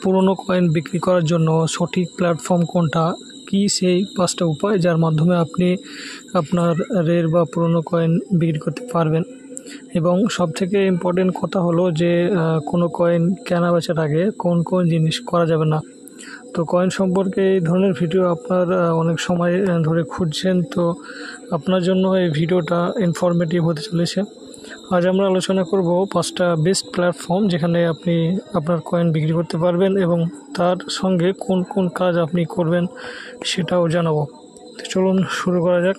পুরনো কয়েন বিক্রি করার জন্য সঠিক প্ল্যাটফর্ম কোনটা, কি সেই 5টা উপায় যার মাধ্যমে আপনি আপনার রের বা পুরনো কয়েন বিক্রি করতে পারবেন। এবং সবথেকে ইম্পর্টেন্ট কথা হলো যে কোনো কয়েন কেনা বেচার আগে কোন কোন জিনিস করা যাবে না। তো কয়েন সম্পর্কে এই ধরনের ভিডিও আপনার অনেক সময় ধরে খুঁজছেন, তো আপনার জন্য এই ভিডিওটা ইনফরমেটিভ হতে চলেছে। আজ আমরা আলোচনা করব 5টা বেস্ট প্ল্যাটফর্ম যেখানে আপনি আপনার কয়েন বিক্রি করতে পারবেন এবং তার সঙ্গে কোন কোন কাজ আপনি করবেন সেটাও জানাবো। তো চলুন শুরু করা যাক।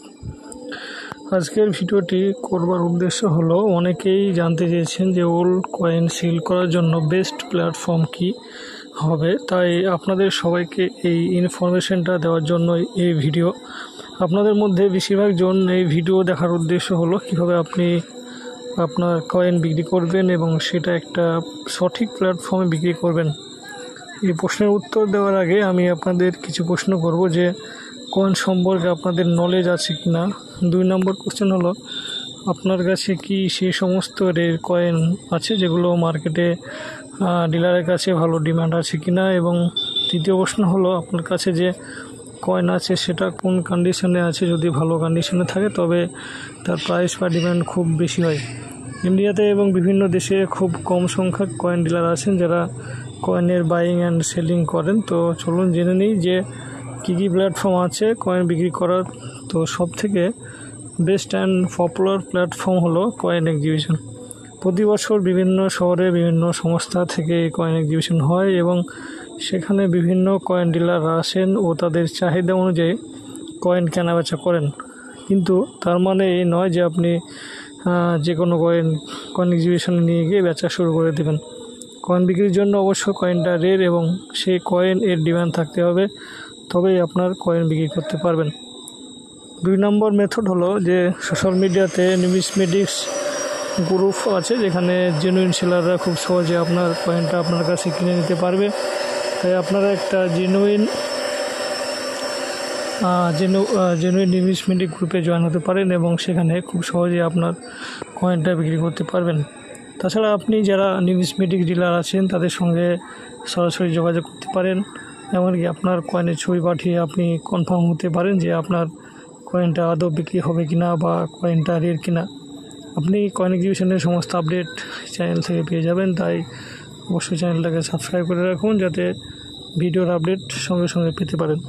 আজকের ভিডিওটি করবার উদ্দেশ্য হলো, অনেকেই জানতে চেয়েছেন যে ওল্ড কয়েন সিল করার জন্য বেস্ট প্ল্যাটফর্ম কি হবে, তাই আপনাদের সবাইকে এই ইনফরমেশনটা দেওয়ার জন্য এই ভিডিও। আপনাদের মধ্যে বেশিরভাগ জন এই ভিডিও দেখার উদ্দেশ্য হলো কিভাবে আপনি আপনার কয়েন বিক্রি করবেন এবং সেটা একটা সঠিক প্ল্যাটফর্মে বিক্রি করবেন। এই প্রশ্নের উত্তর দেওয়ার আগে আমি আপনাদের কিছু প্রশ্ন করব যে কয়েন সম্পর্কে আপনাদের নলেজ আছে কি না। 2 নম্বর কোশ্চেন হলো, আপনার কাছে কি সেই সমস্ত রের কয়েন আছে যেগুলো মার্কেটে ডিলারের কাছে ভালো ডিমান্ড আছে কি না। এবং তৃতীয় প্রশ্ন হলো, আপনার কাছে যে কয়েন আছে সেটা কোন কন্ডিশনে আছে, যদি ভালো কন্ডিশনে থাকে তবে তার প্রাইস বা ডিমান্ড খুব বেশি হয়। ইন্ডিয়াতে এবং বিভিন্ন দেশে খুব কম সংখ্যক কয়েন ডিলার আছেন যারা কয়েনের বাইং অ্যান্ড সেলিং করেন। তো চলুন জেনে নিই যে কী প্ল্যাটফর্ম আছে কয়েন বিক্রি করার। তো সব থেকে বেস্ট অ্যান্ড পপুলার প্ল্যাটফর্ম হলো কয়েন এক্সিবিশন। প্রতি বছর বিভিন্ন শহরে বিভিন্ন সংস্থা থেকে কয়েন এক্সিবিশন হয় এবং সেখানে বিভিন্ন কয়েন ডিলার আসেন ও তাদের চাহিদা অনুযায়ী কয়েন কেনাবেচা করেন। কিন্তু তার মানে এই নয় যে আপনি যে কোনো কয়েন এক্সিবিশনে নিয়ে গিয়ে বেচা শুরু করে দেবেন। কয়েন বিক্রির জন্য অবশ্য কয়েনটা রের এবং সেই কয়েন এর ডিমান্ড থাকতে হবে, তবেই আপনার কয়েন বিক্রি করতে পারবেন। 2 নম্বর মেথড হলো যে সোশ্যাল মিডিয়াতে নিউমিসমেটিক্স গ্রুপ আছে যেখানে জেনুইন সেলাররা খুব সহজে আপনার কয়েনটা আপনার কাছে কিনে নিতে পারবে। তাই আপনারা একটা জেনুইন নিউমিসমেটিক গ্রুপে জয়েন হতে পারেন এবং সেখানে খুব সহজে আপনার কয়েনটা বিক্রি করতে পারবেন। তাছাড়া আপনি যারা নিউমিসমেটিক ডিলার আছেন তাদের সঙ্গে সরাসরি যোগাযোগ করতে পারেন, এমনকি আপনার কয়েনের ছবি পাঠিয়ে আপনি কনফার্ম হতে পারেন যে আপনার কয়েনটা আদৌ বিক্রি হবে কিনা বা কয়েনটা রের কিনা। আপনি কয়েন এক্সিবিশনের সমস্ত আপডেট চ্যানেল থেকে পেয়ে যাবেন, তাই অবশ্যই চ্যানেলটাকে সাবস্ক্রাইব করে রাখুন যাতে ভিডিওর আপডেট সঙ্গে সঙ্গে পেতে পারেন।